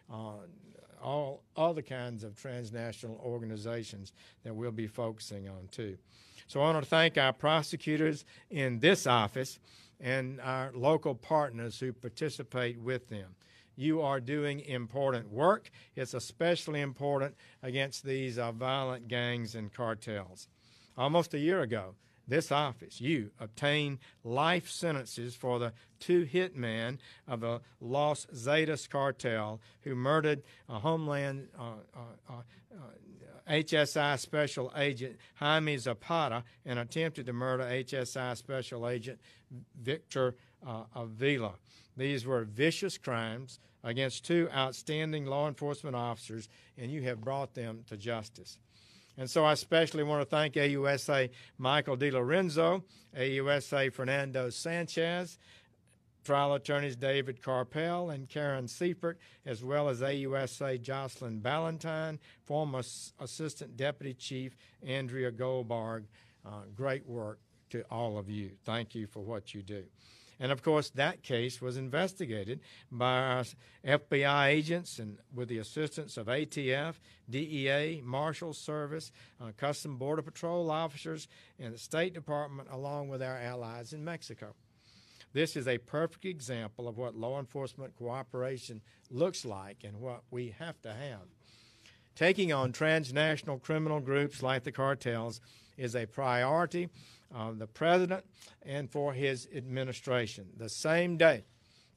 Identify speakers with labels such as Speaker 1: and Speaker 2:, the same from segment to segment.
Speaker 1: all other kinds of transnational organizations that we'll be focusing on too. So I want to thank our prosecutors in this office and our local partners who participate with them. You are doing important work. It's especially important against these violent gangs and cartels. Almost a year ago, this office, you obtained life sentences for the 2 hitmen of the Los Zetas cartel who murdered a Homeland HSI Special Agent Jaime Zapata and attempted to murder HSI Special Agent Victor Avila. These were vicious crimes against 2 outstanding law enforcement officers, and you have brought them to justice. And so I especially want to thank AUSA Michael DiLorenzo, AUSA Fernando Sanchez, trial attorneys David Carpel and Karen Seifert, as well as AUSA Jocelyn Ballantyne, former Assistant Deputy Chief Andrea Goldberg. Great work to all of you. Thank you for what you do. And, of course, that case was investigated by our FBI agents and with the assistance of ATF, DEA, Marshals Service, Custom Border Patrol officers, and the State Department, along with our allies in Mexico. This is a perfect example of what law enforcement cooperation looks like and what we have to have. Taking on transnational criminal groups like the cartels is a priority of the President and for his administration. The same day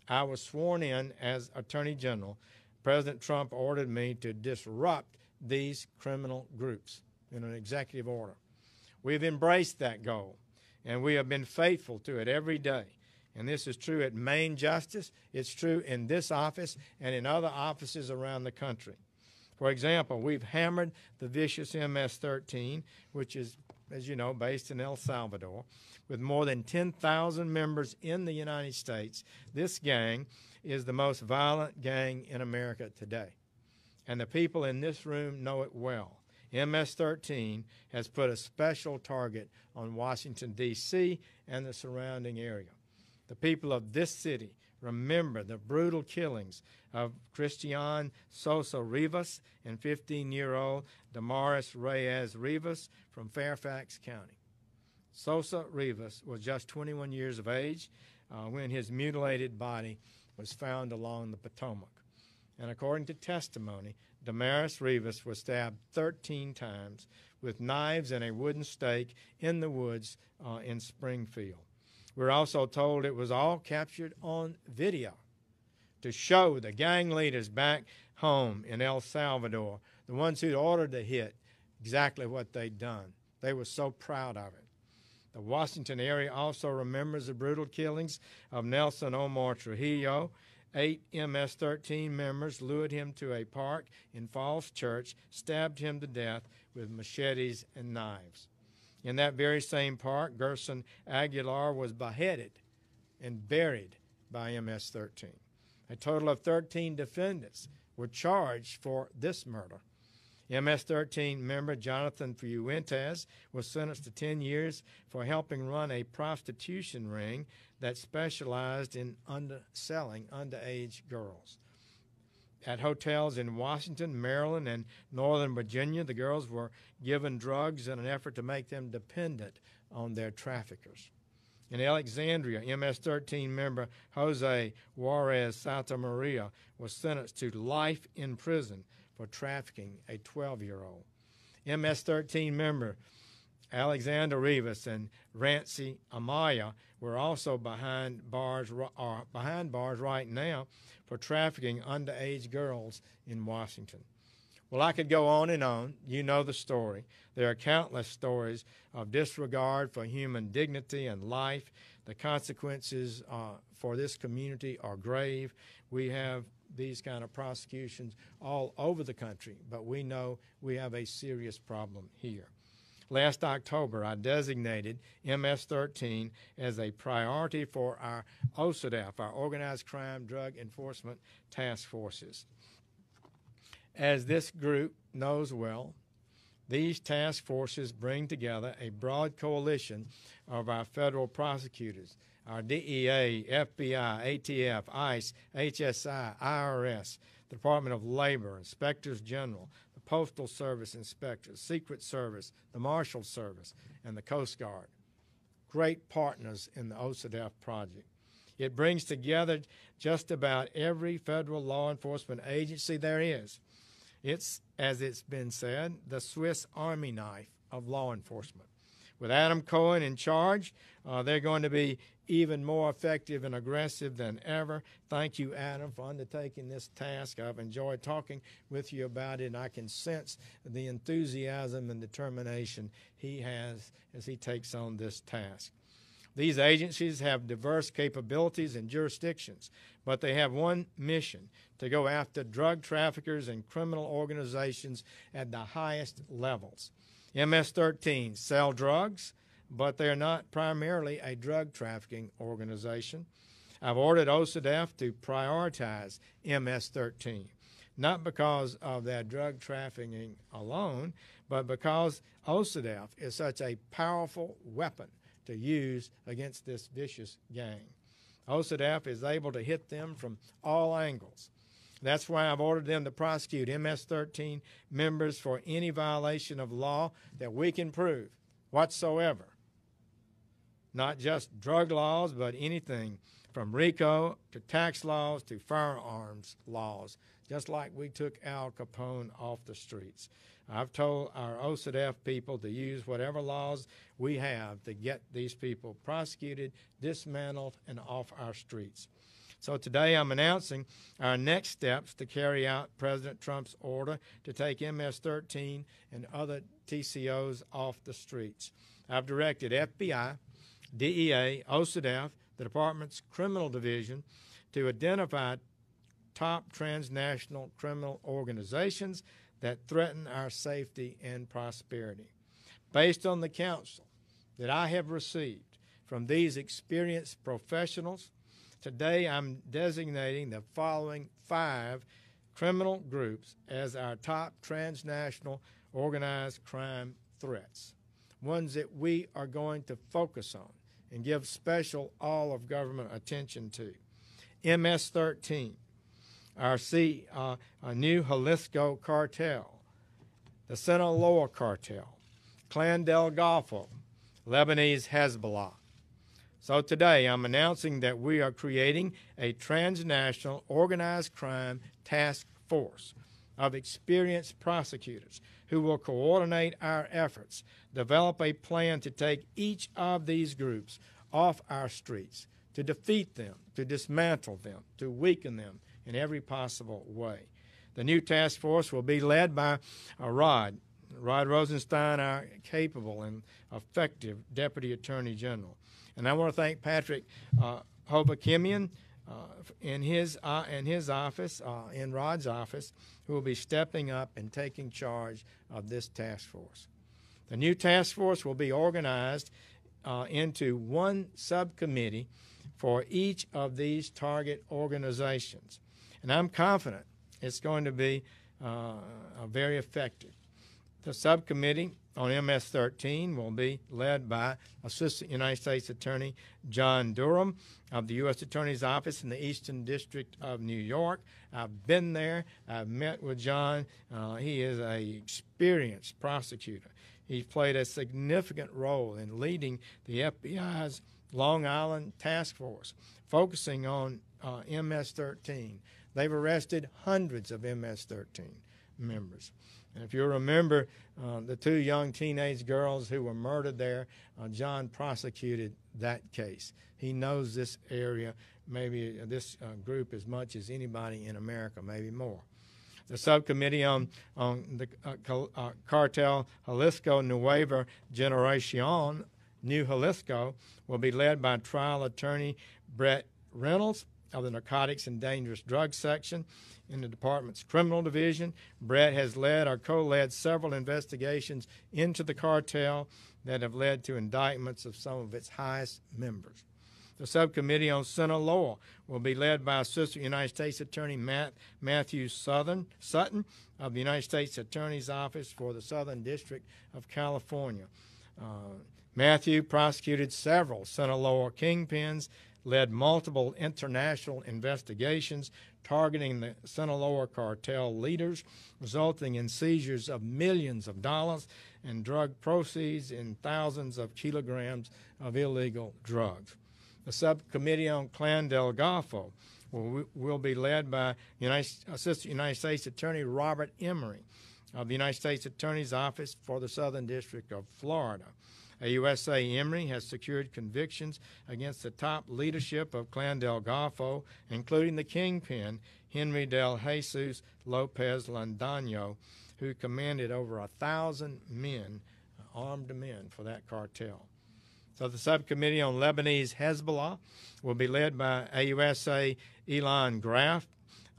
Speaker 1: I was sworn in as Attorney General, President Trump ordered me to disrupt these criminal groups in an executive order. We've embraced that goal, and we have been faithful to it every day. And this is true at Main Justice. It's true in this office and in other offices around the country. For example, we've hammered the vicious MS-13, which is, as you know, based in El Salvador. With more than 10,000 members in the United States, this gang is the most violent gang in America today. And the people in this room know it well. MS-13 has put a special target on Washington, D.C. and the surrounding area. The people of this city remember the brutal killings of Cristian Sosa Rivas and 15-year-old Damaris Reyes Rivas from Fairfax County. Sosa Rivas was just 21 years of age when his mutilated body was found along the Potomac. And according to testimony, Damaris Rivas was stabbed 13 times with knives and a wooden stake in the woods in Springfield. We're also told it was all captured on video to show the gang leaders back home in El Salvador, the ones who ordered the hit, exactly what they'd done. They were so proud of it. The Washington area also remembers the brutal killings of Nelson Omar Trujillo. 8 MS-13 members lured him to a park in Falls Church, stabbed him to death with machetes and knives. In that very same park, Gerson Aguilar was beheaded and buried by MS-13. A total of 13 defendants were charged for this murder. MS-13 member Jonathan Fuentes was sentenced to 10 years for helping run a prostitution ring that specialized in selling underage girls. At hotels in Washington, Maryland, and Northern Virginia, the girls were given drugs in an effort to make them dependent on their traffickers. In Alexandria, MS-13 member Jose Juarez Santamaria was sentenced to life in prison for trafficking a 12-year-old. MS-13 member Alexander Rivas and Rancy Amaya were also behind bars right now for trafficking underage girls in Washington. Well, I could go on and on. You know the story. There are countless stories of disregard for human dignity and life. The consequences for this community are grave. We have these kind of prosecutions all over the country, but we know we have a serious problem here. Last October, I designated MS-13 as a priority for our OCDF, our Organized Crime Drug Enforcement Task Forces. As this group knows well, these task forces bring together a broad coalition of our federal prosecutors, our DEA, FBI, ATF, ICE, HSI, IRS, the Department of Labor, Inspectors General, the Postal Service inspectors, Secret Service, the Marshal Service, and the Coast Guard. Great partners in the OCDETF project. It brings together just about every federal law enforcement agency there is. It's, as it's been said, the Swiss Army knife of law enforcement. With Adam Cohen in charge, they're going to be even more effective and aggressive than ever. Thank you, Adam, for undertaking this task. I've enjoyed talking with you about it, and I can sense the enthusiasm and determination he has as he takes on this task. These agencies have diverse capabilities and jurisdictions, but they have one mission: to go after drug traffickers and criminal organizations at the highest levels. MS-13 sell drugs, but they're not primarily a drug trafficking organization. I've ordered OCDETF to prioritize MS-13, not because of their drug trafficking alone, but because OCDETF is such a powerful weapon to use against this vicious gang. OCDETF is able to hit them from all angles. That's why I've ordered them to prosecute MS-13 members for any violation of law that we can prove whatsoever. Not just drug laws, but anything from RICO to tax laws to firearms laws, just like we took Al Capone off the streets. I've told our OCDETF people to use whatever laws we have to get these people prosecuted, dismantled, and off our streets. So today I'm announcing our next steps to carry out President Trump's order to take MS-13 and other TCOs off the streets. I've directed FBI, DEA, OCDETF, the Department's Criminal Division, to identify top transnational criminal organizations that threaten our safety and prosperity. Based on the counsel that I have received from these experienced professionals, today I'm designating the following 5 criminal groups as our top transnational organized crime threats, ones that we are going to focus on and give special all-of-government attention to. MS-13, our new Jalisco cartel, the Sinaloa cartel, Clan del Golfo, Lebanese Hezbollah. So today I'm announcing that we are creating a transnational organized crime task force of experienced prosecutors who will coordinate our efforts, develop a plan to take each of these groups off our streets, to defeat them, to dismantle them, to weaken them in every possible way. The new task force will be led by Rod Rosenstein, our capable and effective Deputy Attorney General. And I want to thank Patrick Hovakimian in his office, in Rod's office, who will be stepping up and taking charge of this task force. The new task force will be organized into one subcommittee for each of these target organizations. And I'm confident it's going to be very effective. The subcommittee on MS-13 will be led by Assistant United States Attorney John Durham of the U.S. Attorney's Office in the Eastern District of New York. I've been there. I've met with John. He is an experienced prosecutor. He's played a significant role in leading the FBI's Long Island Task Force, focusing on MS-13. They've arrested hundreds of MS-13 members. And if you remember the 2 young teenage girls who were murdered there, John prosecuted that case. He knows this area, maybe this group as much as anybody in America, maybe more. The subcommittee on the cartel Jalisco Nueva Generacion, New Jalisco, will be led by trial attorney Brett Reynolds of the Narcotics and Dangerous Drugs Section in the Department's Criminal Division. Brett has led or co-led several investigations into the cartel that have led to indictments of some of its highest members. The subcommittee on Sinaloa will be led by Assistant United States Attorney Matthew Sutton of the United States Attorney's Office for the Southern District of California. Matthew prosecuted several Sinaloa kingpins, led multiple international investigations, targeting the Sinaloa cartel leaders, resulting in seizures of millions of dollars and drug proceeds in thousands of kilograms of illegal drugs. The subcommittee on Clan del Golfo will be led by Assistant United States Attorney Robert Emery of the United States Attorney's Office for the Southern District of Florida. AUSA Emery has secured convictions against the top leadership of Clan del Golfo, including the kingpin, Henry del Jesus Lopez Landano, who commanded over 1,000 men, armed men, for that cartel. So the subcommittee on Lebanese Hezbollah will be led by AUSA Elon Graff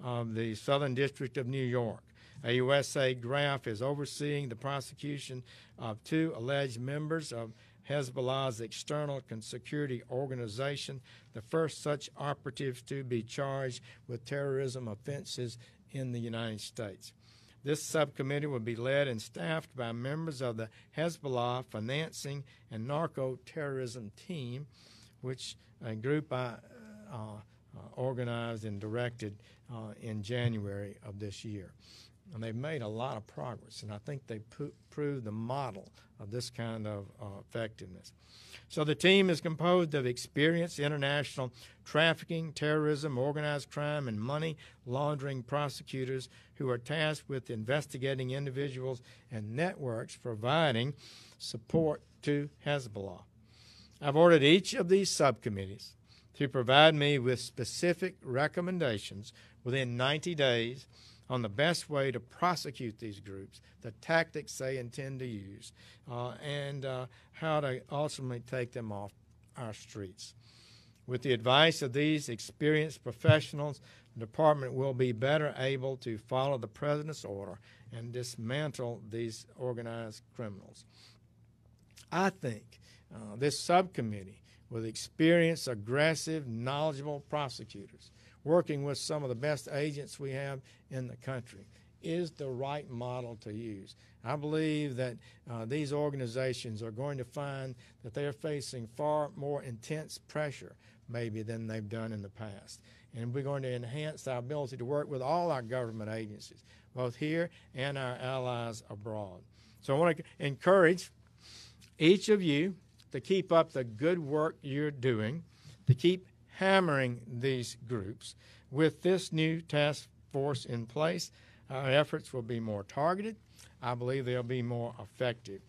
Speaker 1: of the Southern District of New York. AUSA Graff is overseeing the prosecution of 2 alleged members of Hezbollah's external security organization, the first such operatives to be charged with terrorism offenses in the United States. This subcommittee will be led and staffed by members of the Hezbollah Financing and Narco-Terrorism Team, which a group I organized and directed in January of this year. And they've made a lot of progress, and I think they proved the model of this kind of effectiveness. So the team is composed of experienced international trafficking, terrorism, organized crime, and money laundering prosecutors who are tasked with investigating individuals and networks providing support to Hezbollah. I've ordered each of these subcommittees to provide me with specific recommendations within 90 days on the best way to prosecute these groups, the tactics they intend to use, and how to ultimately take them off our streets. With the advice of these experienced professionals, the department will be better able to follow the President's order and dismantle these organized criminals. I think this subcommittee, with experienced, aggressive, knowledgeable prosecutors, working with some of the best agents we have in the country, is the right model to use. I believe that these organizations are going to find that they are facing far more intense pressure maybe than they've done in the past. And we're going to enhance our ability to work with all our government agencies, both here and our allies abroad. So I want to encourage each of you to keep up the good work you're doing, to keep hammering these groups. With this new task force in place, our efforts will be more targeted. I believe they'll be more effective.